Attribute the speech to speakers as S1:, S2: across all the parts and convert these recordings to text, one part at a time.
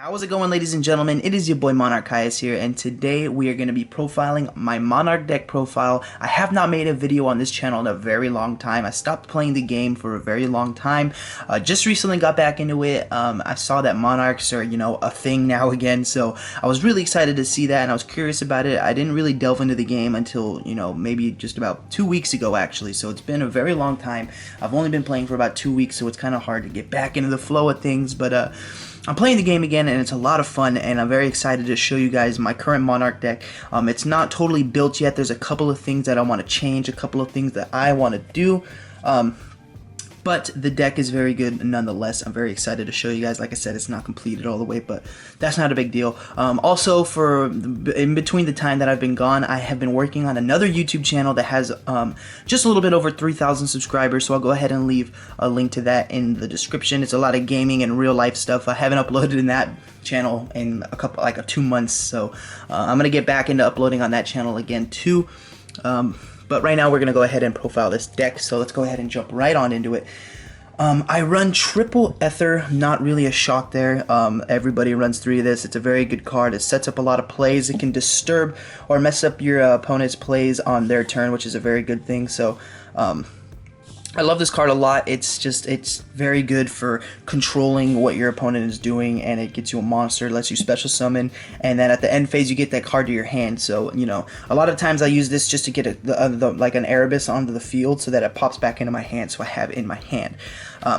S1: How's it going, ladies and gentlemen? It is your boy Monarch here, and today we are going to be profiling my Monarch deck profile. I have not made a video on this channel in a very long time. I stopped playing the game for a very long time. Just recently got back into it. I saw that Monarchs are, a thing now again, so I was really excited to see that, and I was curious about it. I didn't really delve into the game until, maybe just about 2 weeks ago, actually, so it's been a very long time. I've only been playing for about 2 weeks, so it's kind of hard to get back into the flow of things, but I'm playing the game again, and it's a lot of fun, and I'm very excited to show you guys my current Monarch deck. It's not totally built yet. There's a couple of things that I want to change, a couple of things that I want to do. But the deck is very good nonetheless. I'm very excited to show you guys. Like I said, it's not completed all the way, but that's not a big deal. Also, in between the time that I've been gone, I have been working on another YouTube channel that has just a little bit over 3,000 subscribers, so I'll go ahead and leave a link to that in the description. It's a lot of gaming and real life stuff. I haven't uploaded in that channel in a 2 months, so I'm gonna get back into uploading on that channel again too. But right now we're going to go ahead and profile this deck, so let's go ahead and jump right on into it. I run triple Ehther, not really a shock there. Everybody runs 3 of this. It's a very good card. It sets up a lot of plays. It can disturb or mess up your opponent's plays on their turn, which is a very good thing. So I love this card a lot. It's very good for controlling what your opponent is doing, and it gets you a monster, lets you special summon, and then at the end phase you get that card to your hand. So a lot of times I use this just to get like an Erebus onto the field so that it pops back into my hand, so I have it in my hand.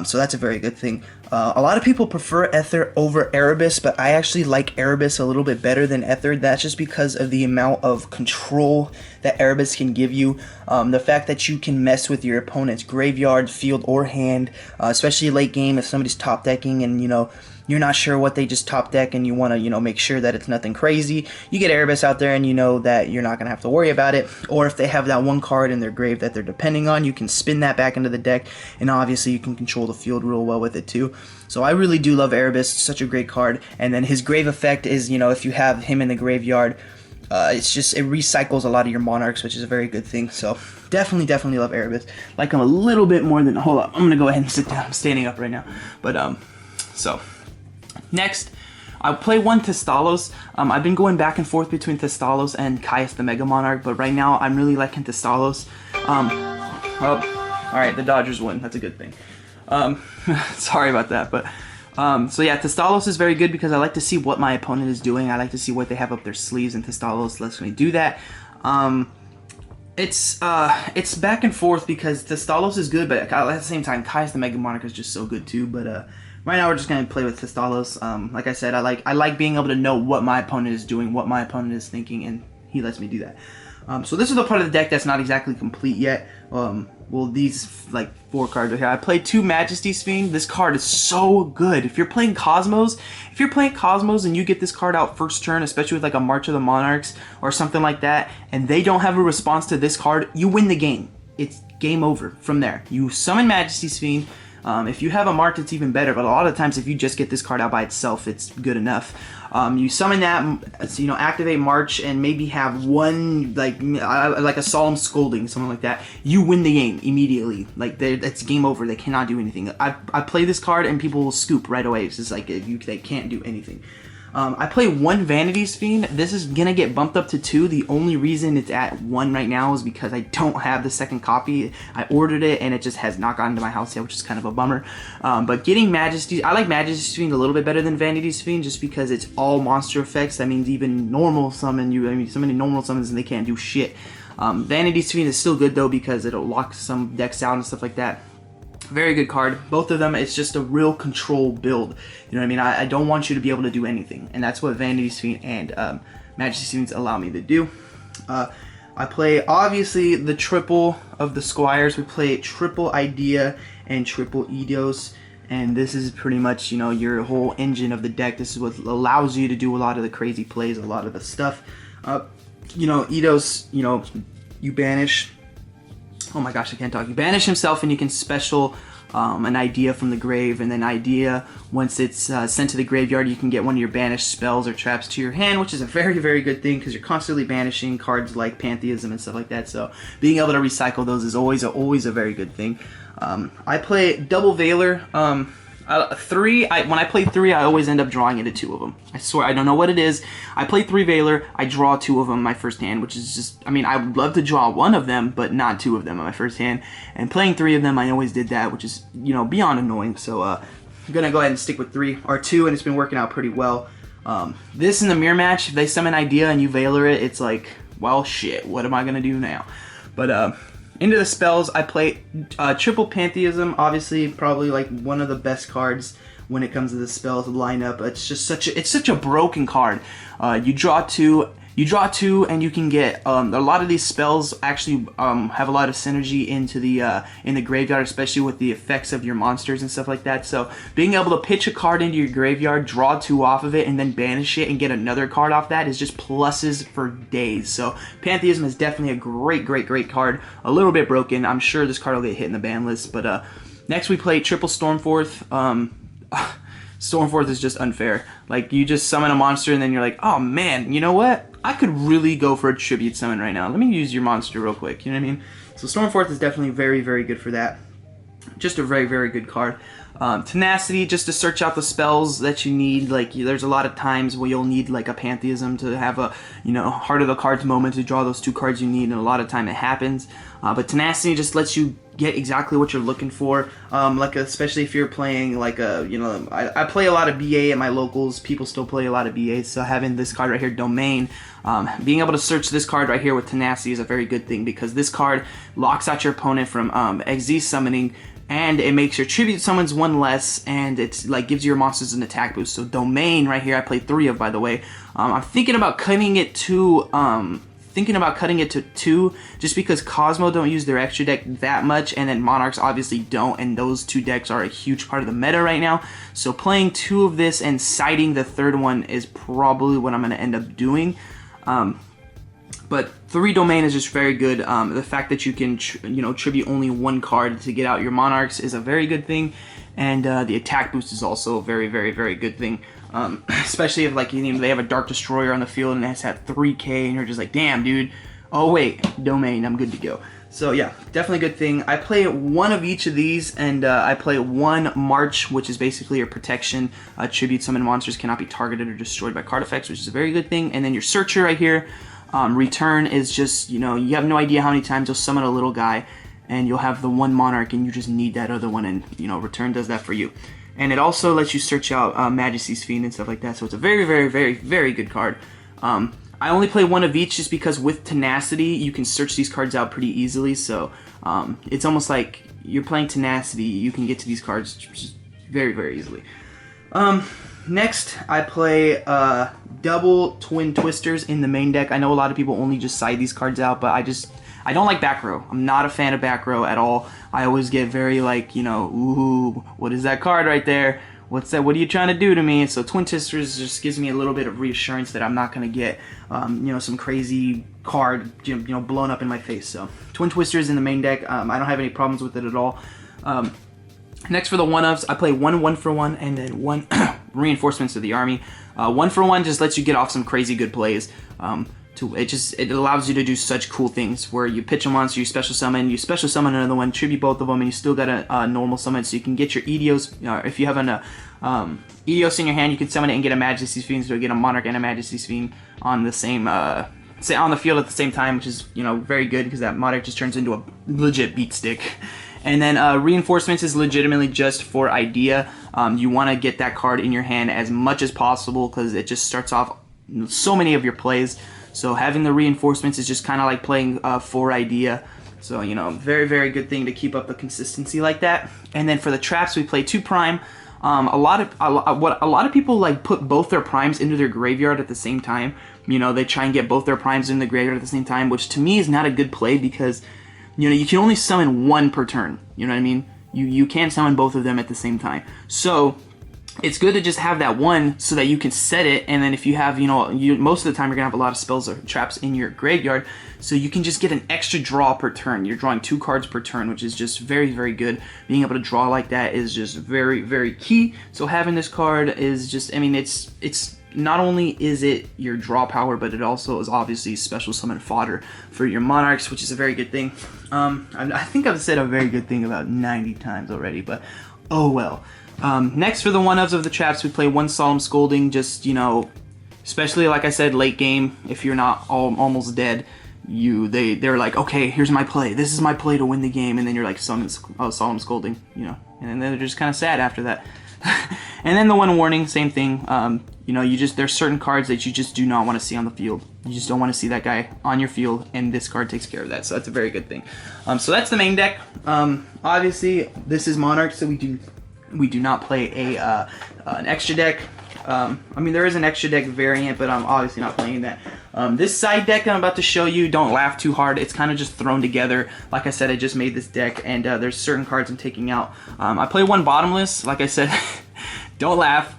S1: So that's a very good thing. A lot of people prefer Ehther over Erebus, but I actually like Erebus a little bit better than Ehther. That's just because of the amount of control that Erebus can give you. The fact that you can mess with your opponent's graveyard, field, or hand, especially late game if somebody's top decking and you're not sure what they just top deck and you want to make sure that it's nothing crazy. You get Erebus out there and you know that you're not going to have to worry about it. Or if they have that one card in their grave that they're depending on, you can spin that back into the deck, and obviously you can control the field real well with it too. So I really do love Erebus. It's such a great card. And then his grave effect is, if you have him in the graveyard, it recycles a lot of your Monarchs, which is a very good thing. So definitely love Erebus. Like him a little bit more than, hold up, I'm going to go ahead and sit down. I'm standing up right now. But, so next, I'll play one Thestalos. I've been going back and forth between Thestalos and Caius the Mega Monarch, but right now I'm really liking Thestalos. Alright, the Dodgers win. That's a good thing. Sorry about that, but so yeah, Thestalos is very good because I like to see what my opponent is doing. I like to see what they have up their sleeves, and Thestalos lets me do that. It's back and forth because Thestalos is good, but at the same time, Caius the Mega Monarch is just so good too. But right now we're just gonna play with Thestalos. Like I said, I like being able to know what my opponent is doing, what my opponent is thinking, and he lets me do that. So this is the part of the deck that's not exactly complete yet. Well, these 4 cards right here. I played 2 Majesty's Fiend. This card is so good. If you're playing Cosmos, and you get this card out first turn, especially with a March of the Monarchs or something like that, and they don't have a response to this card, you win the game. It's game over from there. You summon Majesty's Fiend. If you have a March, it's even better, but a lot of times if you just get this card out by itself, it's good enough. You summon that, activate March, and maybe have one, like a Solemn Scolding, something like that. You win the game immediately. It's game over. They cannot do anything. I play this card, and people will scoop right away. It's just they can't do anything. I play 1 Vanity's Fiend. This is gonna get bumped up to 2. The only reason it's at 1 right now is because I don't have the second copy. I ordered it and it just has not gotten to my house yet, which is kind of a bummer. But getting Majesty, I like Majesty's Fiend a little bit better than Vanity's Fiend just because it's all monster effects. That means even normal summon, so many normal summons and they can't do shit. Vanity's Fiend is still good though because it'll lock some decks out and stuff like that. Very good card. Both of them, it's just a real control build. You know what I mean? I don't want you to be able to do anything. And that's what Vanity's Fiend and Majesty's Fiend allow me to do. I play, obviously, the triple of the Squires. We play triple Edea and triple Eidos. And this is pretty much, your whole engine of the deck. This is what allows you to do a lot of the crazy plays, a lot of the stuff. Eidos, you banish... Oh my gosh, I can't talk. You banish himself and you can special an Edea from the grave, and then Edea, once it's sent to the graveyard, you can get one of your banished spells or traps to your hand, which is a very good thing because you're constantly banishing cards like Pantheism and stuff like that. So being able to recycle those is always a very good thing. I play double Veiler. When I play 3, I always end up drawing into 2 of them. I swear, I don't know what it is. I play 3 Veiler, I draw 2 of them in my first hand, which is just, I mean, I would love to draw 1 of them, but not 2 of them in my first hand. And playing 3 of them, I always did that, which is, you know, beyond annoying. So, I'm gonna go ahead and stick with 3 or 2, and it's been working out pretty well. This in the mirror match, if they summon Edea and you Veiler it, it's like, well, shit, what am I gonna do now? But, into the spells, I play triple Pantheism, obviously probably like one of the best cards when it comes to the spells lineup. It's just such a broken card. You draw two, and you can get a lot of these spells actually have a lot of synergy into the in the graveyard, especially with the effects of your monsters and stuff like that. So being able to pitch a card into your graveyard, draw 2 off of it, and then banish it and get another card off that is just pluses for days. So Pantheism is definitely a great card. A little bit broken. I'm sure this card will get hit in the ban list. But next we play triple Stormforth. Stormforth is just unfair. Like, you just summon a monster and then you're like, oh man, you know what? I could really go for a tribute summon right now. Let me use your monster real quick, you know what I mean? So Stormforth is definitely very good for that. Just a very good card. Tenacity, just to search out the spells that you need. Like, there's a lot of times where you'll need like a Pantheism to have a, you know, heart of the cards moment to draw those 2 cards you need, and a lot of time it happens. But Tenacity just lets you get exactly what you're looking for. Like, especially if you're playing like a, you know, I play a lot of BA at my locals. People still play a lot of BA, so having this card right here, Domain, being able to search this card right here with Tenacity is a very good thing, because this card locks out your opponent from XZ summoning, and it makes your tribute summons 1 less, and it's like gives your monsters an attack boost. So Domain right here, I played 3 of, by the way. I'm thinking about cutting it to 2, just because Cosmo don't use their extra deck that much, and then Monarchs obviously don't, and those 2 decks are a huge part of the meta right now. So playing 2 of this and siding the 3rd one is probably what I'm going to end up doing. But 3 Domain is just very good. The fact that you can, you know, tribute only 1 card to get out your Monarchs is a very good thing, and the attack boost is also a very good thing. Especially if, like, you know, they have a Dark Destroyer on the field and it's at 3k, and you're just like, damn, dude. Oh wait, Domain, I'm good to go. So yeah, definitely a good thing. I play 1 of each of these, and I play 1 March, which is basically your protection. Tribute summon monsters cannot be targeted or destroyed by card effects, which is a very good thing. And then your Searcher right here. Return is just, you know, you have no idea how many times you'll summon a little guy, and you'll have the 1 Monarch, and you just need that other one, and, you know, Return does that for you. And it also lets you search out Majesty's Fiend and stuff like that, so it's a very good card. I only play 1 of each just because with Tenacity, you can search these cards out pretty easily, so it's almost like you're playing Tenacity, you can get to these cards just very easily. Next, I play double Twin Twisters in the main deck. I know a lot of people only just side these cards out, but I don't like back row. I'm not a fan of back row at all. I always get very like, you know, ooh, what is that card right there? What's that? What are you trying to do to me? So Twin Twisters just gives me a little bit of reassurance that I'm not going to get, you know, some crazy card, you know, blown up in my face. So Twin Twisters in the main deck. I don't have any problems with it at all. Next for the 1-ofs, I play 1 1-for-1 and then 1 reinforcements to the army. 1-for-1 just lets you get off some crazy good plays. It allows you to do such cool things where you pitch a monster, you special summon another one, tribute both of them, and you still got a normal summon, so you can get your Eidos. If you have an Eidos in your hand, you can summon it and get a Majesty's Fiend, so you get a Monarch and a Majesty's Fiend on the same on the field at the same time, which is, you know, very good because that Monarch just turns into a legit beat stick. And then reinforcements is legitimately just for Edea. You want to get that card in your hand as much as possible because it just starts off so many of your plays. So having the reinforcements is just kind of like playing for Edea. So, you know, very good thing to keep up the consistency like that. And then for the traps, we play 2 prime. A lot of people like put both their primes into their graveyard at the same time. You know, they try and get both their primes in the graveyard at the same time, which to me is not a good play because, you know, you can only summon 1 per turn. You know what I mean? You can't summon both of them at the same time. So it's good to just have that 1 so that you can set it, and then if you have, you know, most of the time you're gonna have a lot of spells or traps in your graveyard, so you can just get an extra draw per turn. You're drawing 2 cards per turn, which is just very good. Being able to draw like that is just very key. So having this card is just, I mean, it's not only is it your draw power, but it also is obviously special summon fodder for your Monarchs, which is a very good thing. I think I've said a very good thing about 90 times already, but Oh well. Next for the one-ofs of the traps, we play one Solemn Scolding, just, you know, especially like I said, late game, if you're not almost dead, they're like, okay, here's my play. This is my play to win the game, and then you're like, Solemn Scolding, you know, and then they're just kind of sad after that. And then the one warning, same thing. You know, there's certain cards that you just do not want to see on the field. You just don't want to see that guy on your field, and this card takes care of that. So that's a very good thing. So that's the main deck. Obviously, this is Monarch, so we do not play an extra deck. I mean, there is an extra deck variant, but I'm obviously not playing that. This side deck I'm about to show you, don't laugh too hard. It's kind of just thrown together. Like I said, I just made this deck, and there's certain cards I'm taking out. I play one Bottomless. Like I said, don't laugh.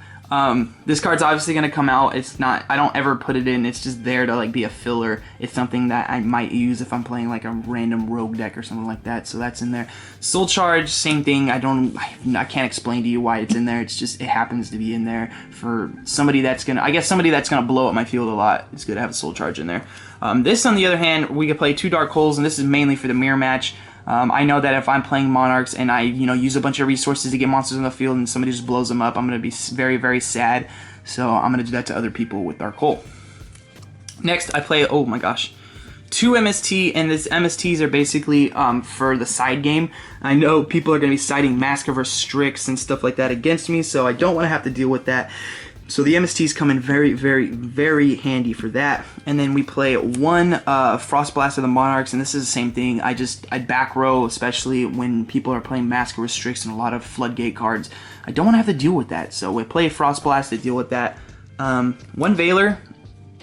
S1: This card's obviously going to come out. It's not, I don't ever put it in. It's just there to like be a filler. It's something that I might use if I'm playing like a random rogue deck or something like that. So that's in there. Soul Charge, same thing. I can't explain to you why it's in there. It's just, it happens to be in there for somebody that's going to, I guess somebody that's going to blow up my field a lot. It's good to have a Soul Charge in there. This, on the other hand, we could play two Dark Holes, and this is mainly for the mirror match. I know that if I'm playing Monarchs and I, you know, use a bunch of resources to get monsters on the field and somebody just blows them up, I'm going to be very, very sad. So I'm going to do that to other people with Dark Hole. Next, I play, oh my gosh, two MST, and these MSTs are basically for the side game. I know people are going to be citing Massacre Strix and stuff like that against me, so I don't want to have to deal with that. So the MSTs come in very, very, very handy for that. And then we play one Frost Blast of the Monarchs, and this is the same thing. I back row, especially when people are playing Massacre Strix and a lot of Floodgate cards. I don't want to have to deal with that, so we play Frost Blast to deal with that. One Veiler.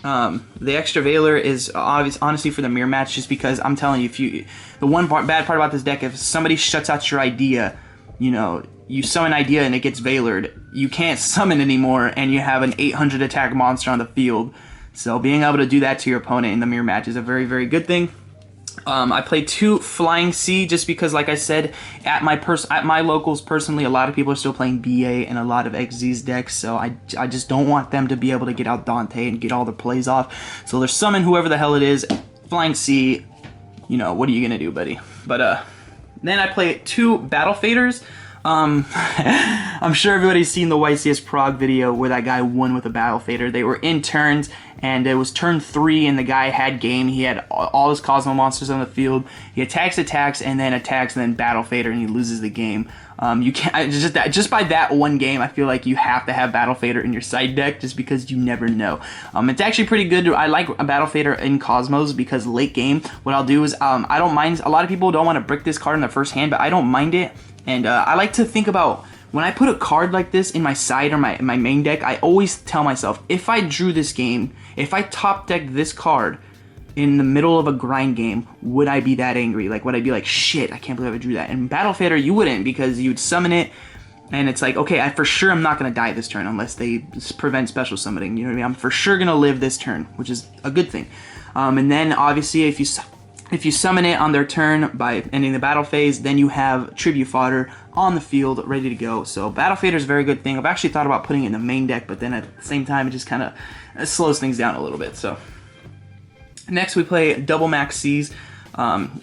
S1: The extra Veiler is honestly for the mirror match, just because I'm telling you, the one bad part about this deck, if somebody shuts out your Edea, you know, you summon Edea and it gets Veilered, you can't summon anymore, and you have an 800 attack monster on the field. So being able to do that to your opponent in the mirror match is a very, very good thing. I play two Flying C just because, like I said, at my locals personally, a lot of people are still playing BA and a lot of XZ's decks, so I just don't want them to be able to get out Dante and get all their plays off. So they're summon whoever the hell it is, Flying C, you know, what are you gonna do, buddy? But then I play two Battle Faders. I'm sure everybody's seen the YCS Prague video where that guy won with a Battle Fader. They were in turns, and it was turn 3, and the guy had game. He had all his Cosmo monsters on the field. He attacks, and then Battle Fader, and he loses the game. You can't just by that one game. I feel like you have to have Battle Fader in your side deck just because you never know. It's actually pretty good. I like a Battle Fader in Cosmos because late game, what I'll do is I don't mind. A lot of people don't want to brick this card in the first hand, but I don't mind it. And I like to think about when I put a card like this in my side or my main deck, I always tell myself, if I drew this game, if I top decked this card in the middle of a grind game, would I be that angry? Like, would I be like, shit, I can't believe I drew that? And Battle Fader, you wouldn't, because you would summon it, and it's like, okay, I for sure I'm not going to die this turn unless they prevent special summoning. You know what I mean? I'm for sure going to live this turn, which is a good thing. And then, obviously, if you summon it on their turn by ending the battle phase, then you have tribute fodder on the field ready to go. So Battle Fader is a very good thing. I've actually thought about putting it in the main deck, but then at the same time, it just kind of slows things down a little bit. So next we play double Maxx Cs. I'm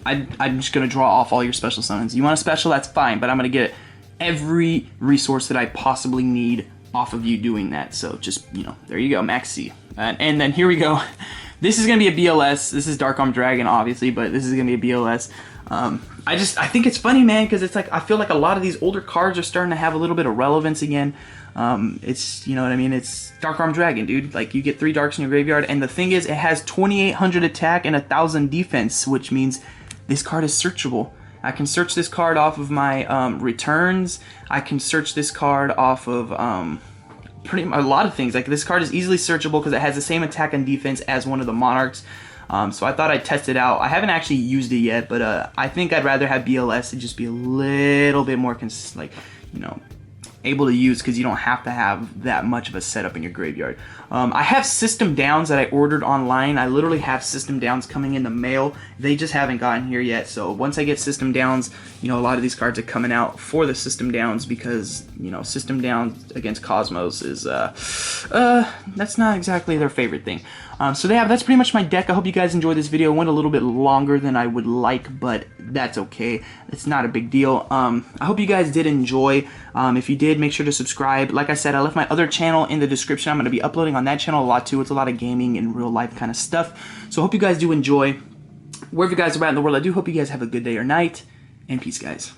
S1: just going to draw off all your special summons. You want a special, that's fine, but I'm going to get every resource that I possibly need off of you doing that. So just, you know, there you go, Maxx C. And then here we go. This is going to be a BLS. This is Dark Arm Dragon, obviously, but this is going to be a BLS. I think it's funny, man, because it's like, I feel like a lot of these older cards are starting to have a little bit of relevance again. It's, you know what I mean, it's Dark Arm Dragon, dude. Like, you get 3 darks in your graveyard, and the thing is, it has 2,800 attack and 1,000 defense, which means this card is searchable. I can search this card off of my returns. I can search this card off of pretty much a lot of things. Like, this card is easily searchable because it has the same attack and defense as one of the Monarchs. So I thought I'd test it out. I haven't actually used it yet, but I think I'd rather have BLS and just be a little bit more able to use, because you don't have to have that much of a setup in your graveyard. I have system downs that I ordered online. I literally have system downs coming in the mail. They just haven't gotten here yet. So once I get system downs, you know, a lot of these cards are coming out for the system downs, because, you know, system downs against Cosmos is that's not exactly their favorite thing. So yeah, that's pretty much my deck. I hope you guys enjoyed this video. It went a little bit longer than I would like, but that's okay. It's not a big deal. I hope you guys did enjoy. If you did, make sure to subscribe. Like I said, I left my other channel in the description. I'm going to be uploading on that channel a lot too. It's a lot of gaming and real life kind of stuff. So I hope you guys do enjoy. Wherever you guys are at in the world, I do hope you guys have a good day or night. And peace, guys.